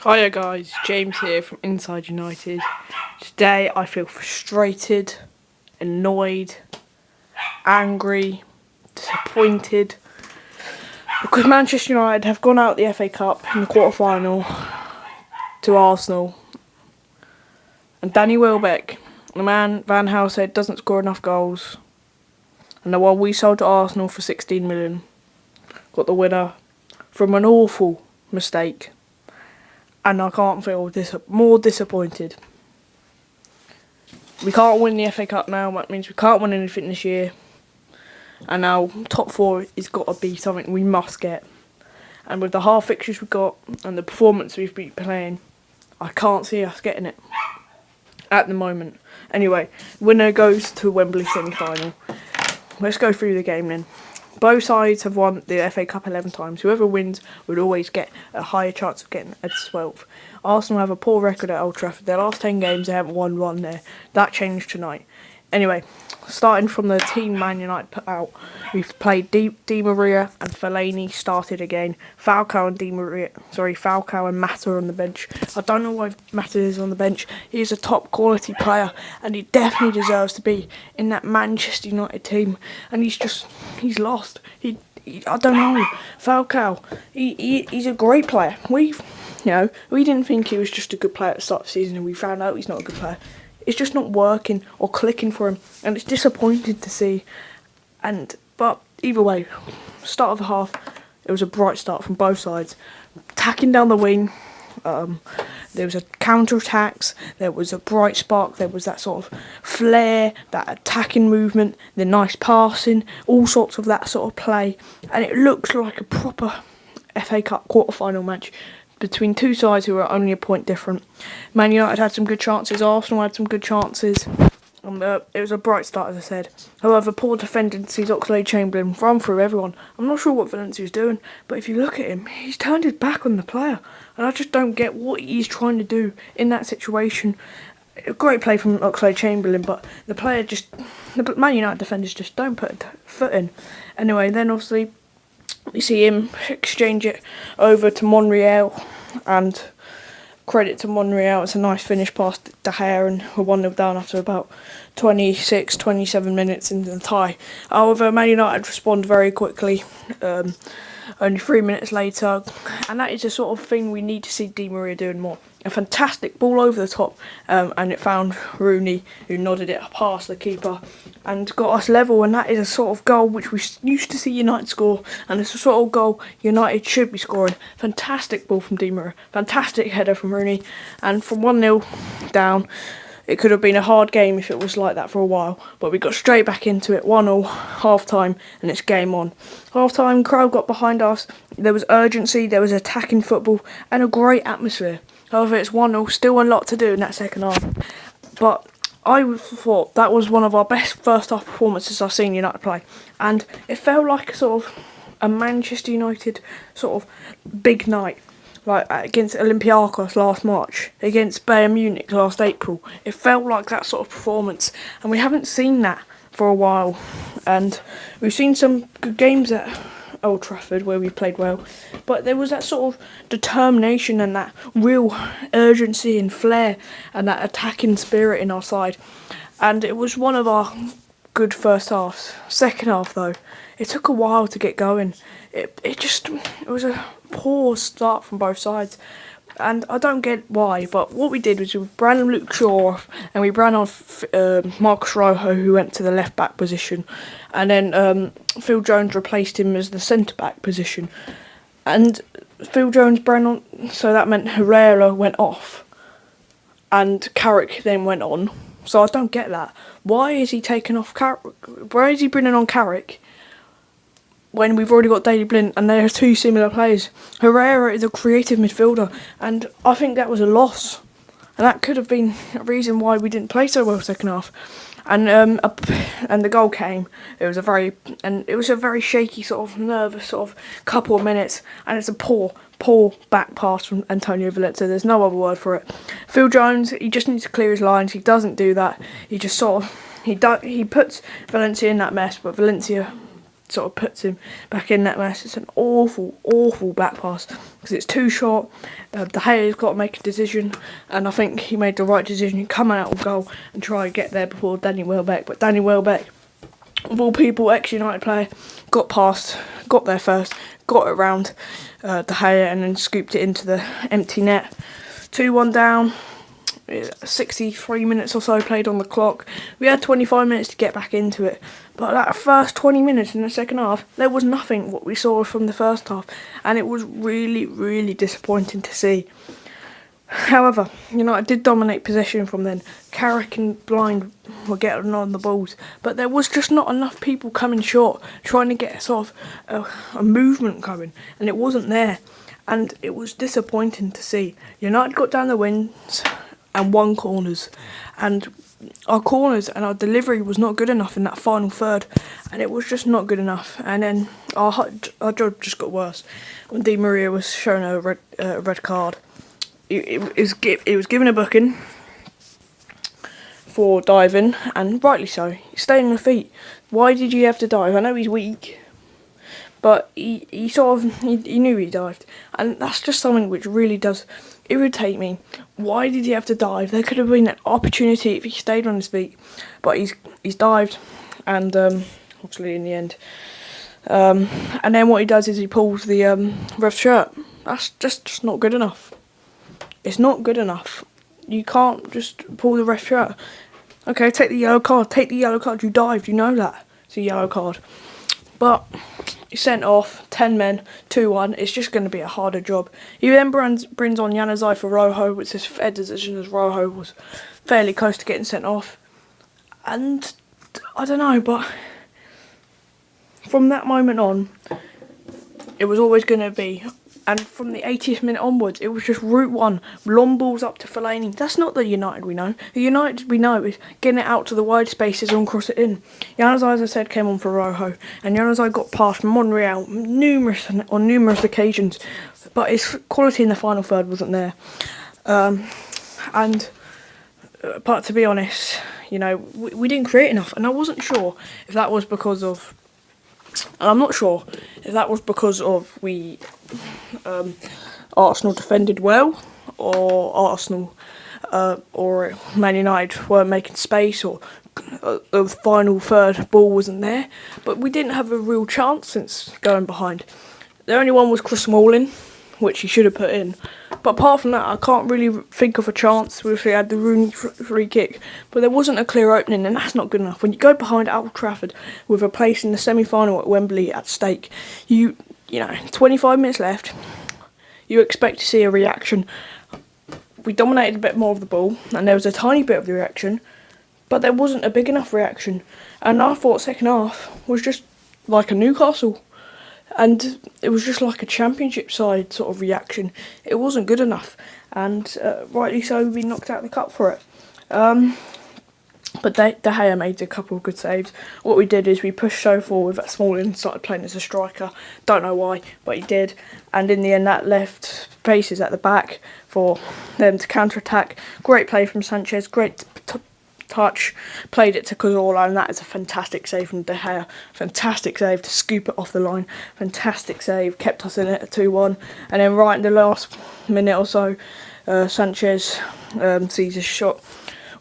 Hiya guys, James here from Inside United. Today I feel frustrated, annoyed, angry, disappointed because Manchester United have gone out the FA Cup in the quarter-final to Arsenal, and Danny Welbeck, the man Van Gaal said doesn't score enough goals, and the one we sold to Arsenal for 16 million got the winner from an awful mistake. And I can't feel more disappointed. We can't win the FA Cup now. That means we can't win anything this year. And now top four has got to be something we must get. And with the half fixtures we've got and the performance we've been playing, I can't see us getting it at the moment. Anyway, winner goes to Wembley semi-final. Let's go through the game then. Both sides have won the FA Cup 11 times. Whoever wins would always get a higher chance of getting a 12th. Arsenal have a poor record at Old Trafford. Their last 10 games, they haven't won one there. That changed tonight. Anyway, starting from the team Man United put out, we've played Di Maria and Fellaini started again. Falcao and Mata on the bench. I don't know why Mata is on the bench. He's a top quality player and he definitely deserves to be in that Manchester United team. And he's lost. I don't know. Falcao, he's a great player. We didn't think he was just a good player at the start of the season, and we found out he's not a good player. It's just not working or clicking for him, and it's disappointing to see. But either way, start of the half, it was a bright start from both sides. Attacking down the wing, there was a counter-attacks, there was a bright spark, there was that sort of flair, that attacking movement, the nice passing, all sorts of that sort of play. And it looked like a proper FA Cup quarter-final match between two sides who are only a point different. Man United had some good chances, Arsenal had some good chances. It was a bright start, as I said. However, poor defending sees Oxlade-Chamberlain run through everyone. I'm not sure what Valencia's doing, but if you look at him, he's turned his back on the player. And I just don't get what he's trying to do in that situation. A great play from Oxlade-Chamberlain, but the Man United defenders just don't put a foot in. Anyway, then obviously we see him exchange it over to Monreal, and credit to Monreal, it's a nice finish past De Gea, and we're 1-0 down after about 27 minutes into the tie. However, Man United respond very quickly, only 3 minutes later, and that is the sort of thing we need to see Di Maria doing more. A fantastic ball over the top, and it found Rooney, who nodded it past the keeper and got us level, and that is a sort of goal which we used to see United score, and it's a sort of goal United should be scoring. Fantastic ball from Di Maria, fantastic header from Rooney, and from 1-0 down, it could have been a hard game if it was like that for a while, but we got straight back into it, 1-0, half-time, and it's game on. Half-time, crowd got behind us, there was urgency, there was attacking football, and a great atmosphere. However, it's 1-0, still a lot to do in that second half, but I thought that was one of our best first half performances I've seen United play, and it felt like a sort of a Manchester United sort of big night, like against Olympiacos last March, against Bayern Munich last April. It felt like that sort of performance, and we haven't seen that for a while. And we've seen some good games at Old Trafford where we played well, but there was that sort of determination and that real urgency and flair and that attacking spirit in our side, and it was one of our good first halves. Second half though, it took a while to get going. It was a poor start from both sides, and I don't get why, but what we did was we ran Luke Shaw off, and we ran off Marcus Rojo, who went to the left back position, and then Phil Jones replaced him as the centre back position, and Phil Jones ran on, so that meant Herrera went off and Carrick then went on. So I don't get that. Why is he taking off Carrick? Why is he bringing on Carrick when we've already got Daley Blind and they're two similar players? Herrera is a creative midfielder, and I think that was a loss, and that could have been a reason why we didn't play so well second half. And the goal came. It was a very shaky sort of nervous sort of couple of minutes, and it's a poor back pass from Antonio Valencia. There's no other word for it. Phil Jones, he just needs to clear his lines. He doesn't do that. He just sort of he puts Valencia in that mess, but Valencia sort of puts him back in that mess. It's an awful back pass because it's too short. De Gea's got to make a decision, and I think he made the right decision. Come out of goal and try and get there before Danny Welbeck. But Danny Welbeck, of all people, ex-United player, got past, got there first, got it round De Gea, and then scooped it into the empty net. 2-1 down. 63 minutes or so played on the clock. We had 25 minutes to get back into it, but that first 20 minutes in the second half, there was nothing what we saw from the first half, and it was really disappointing to see. However, United did dominate possession from then. Carrick and Blind were getting on the balls, but there was just not enough people coming short, trying to get sort of a movement going, and it wasn't there, and it was disappointing to see. United got down the wins and won corners, and our corners and our delivery was not good enough in that final third, and it was just not good enough. And then our job just got worse when Di Maria was shown a red card. It was given a booking for diving, and rightly so. He stayed on the feet. Why did you have to dive? I know he's weak, but he knew he dived, and that's just something which really does irritate me. Why did he have to dive? There could have been an opportunity if he stayed on his feet, but he's dived, and obviously in the end, and then what he does is he pulls the ref's shirt. That's just not good enough. It's not good enough. You can't just pull the ref's shirt. Okay, take the yellow card. Take the yellow card. You dived. You know that. It's a yellow card. But he's sent off, 10 men, 2-1. It's just going to be a harder job. He then brings on Januzaj for Rojo, which is fair decision, as Rojo was fairly close to getting sent off. And I don't know, but from that moment on, it was always going to be. And from the 80th minute onwards, it was just route one, long balls up to Fellaini. That's not the United we know. The United we know is getting it out to the wide spaces and cross it in. Januzaj, as I said, came on for Rojo, and Januzaj got past Monreal on numerous occasions, but his quality in the final third wasn't there. But to be honest, we didn't create enough, and I wasn't sure if that was because of. And I'm not sure if that was because of Arsenal defended well, or Arsenal or Man United weren't making space, or the final third ball wasn't there. But we didn't have a real chance since going behind. The only one was Chris Smalling, which he should have put in. But apart from that, I can't really think of a chance if we had the Rooney free kick. But there wasn't a clear opening, and that's not good enough. When you go behind Old Trafford with a place in the semi-final at Wembley at stake, 25 minutes left, you expect to see a reaction. We dominated a bit more of the ball, and there was a tiny bit of the reaction, but there wasn't a big enough reaction. And I thought second half was just like a Newcastle. And it was just like a championship side sort of reaction. It wasn't good enough, and rightly so, we knocked out the cup for it. But De Gea made a couple of good saves. What we did is we pushed so forward that Smalling started playing as a striker. Don't know why, but he did. And in the end, that left spaces at the back for them to counter-attack. Great play from Sanchez, great touch, played it to Cazorla, and that is a fantastic save from De Gea. Fantastic save to scoop it off the line. Fantastic save, kept us in it at 2-1. And then right in the last minute or so, Sanchez sees a shot,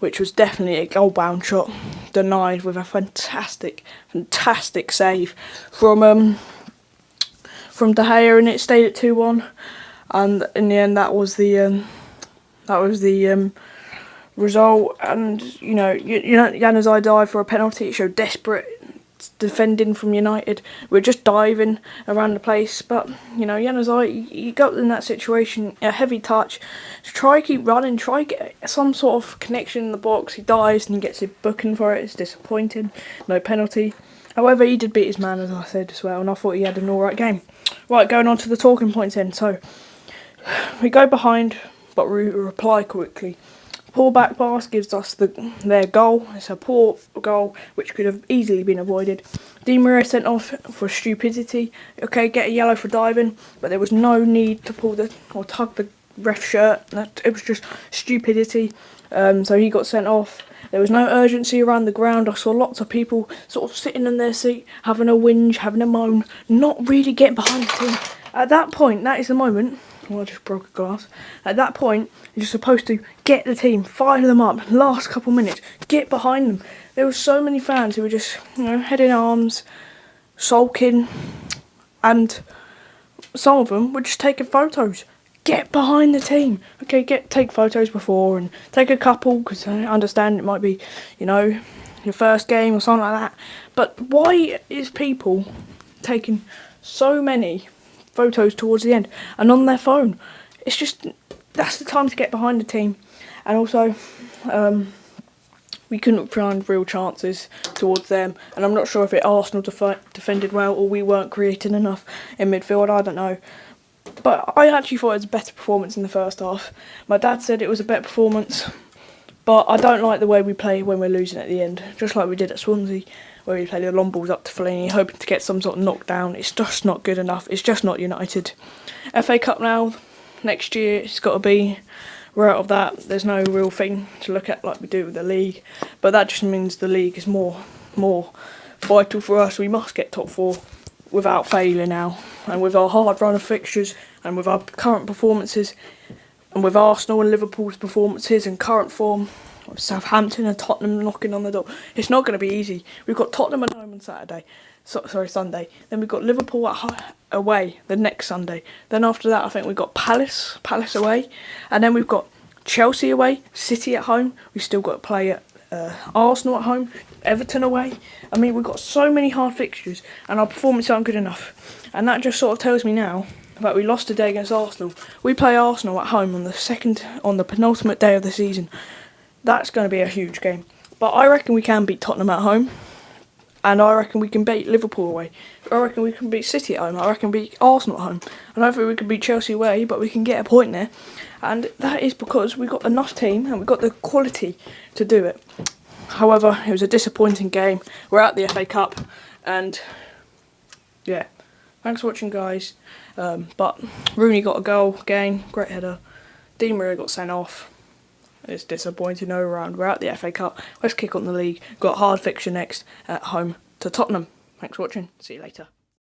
which was definitely a goal-bound shot, denied with a fantastic save from De Gea, and it stayed at 2-1. And in the end, that was the result. And Januzaj dived for a penalty. It showed desperate defending from United. We're just diving around the place, but Januzaj, he got in that situation, a heavy touch, try keep running, try get some sort of connection in the box. He dives and he gets a booking for it. It's disappointing, no penalty. However, he did beat his man, as I said as well, and I thought he had an alright game. Right, going on to the talking points then. So we go behind, but we reply quickly. Poor back pass gives us their goal. It's a poor goal which could have easily been avoided. Di Maria sent off for stupidity. Okay, get a yellow for diving, but there was no need to tug the ref shirt. It was just stupidity. So he got sent off. There was no urgency around the ground. I saw lots of people sort of sitting in their seat, having a whinge, having a moan, not really getting behind the team. At that point, that is the moment. Oh, I just broke a glass. At that point, you're supposed to get the team, fire them up, last couple minutes, get behind them. There were so many fans who were just, head in arms, sulking, and some of them were just taking photos. Get behind the team. Okay, take photos before and take a couple, because I understand it might be, your first game or something like that. But why is people taking so many photos towards the end and on their phone? It's just, that's the time to get behind the team. And also, we couldn't find real chances towards them, and I'm not sure if Arsenal defended well or we weren't creating enough in midfield. I don't know. But I actually thought it was a better performance in the first half. My dad said it was a better performance, but I don't like the way we play when we're losing at the end, just like we did at Swansea, where we played the long balls up to Fellaini, hoping to get some sort of knockdown. It's just not good enough. It's just not United. FA Cup now, next year it's got to be. We're out of that. There's no real thing to look at like we do with the league, but that just means the league is more vital for us. We must get top 4 without failure now, and with our hard run of fixtures, and with our current performances, and with Arsenal and Liverpool's performances and current form, with Southampton and Tottenham knocking on the door, it's not going to be easy. We've got Tottenham at home on Sunday. Then we've got Liverpool away the next Sunday. Then after that, I think we've got Palace away, and then we've got Chelsea away, City at home. We've still got to play at Arsenal at home, Everton away. I mean, we've got so many hard fixtures, and our performances aren't good enough. And that just sort of tells me now that we lost today against Arsenal. We play Arsenal at home on the penultimate day of the season. That's going to be a huge game. But I reckon we can beat Tottenham at home, and I reckon we can beat Liverpool away. I reckon we can beat City at home. I reckon we can beat Arsenal at home. I don't think we can beat Chelsea away, but we can get a point there. And that is because we've got enough team and we've got the quality to do it. However, it was a disappointing game. We're out the FA Cup, and yeah, thanks for watching, guys. But Rooney got a goal again, great header. Di Maria got sent off. It's disappointing all round. We're out the FA Cup. Let's kick on the league. Got a hard fixture next at home to Tottenham. Thanks for watching. See you later.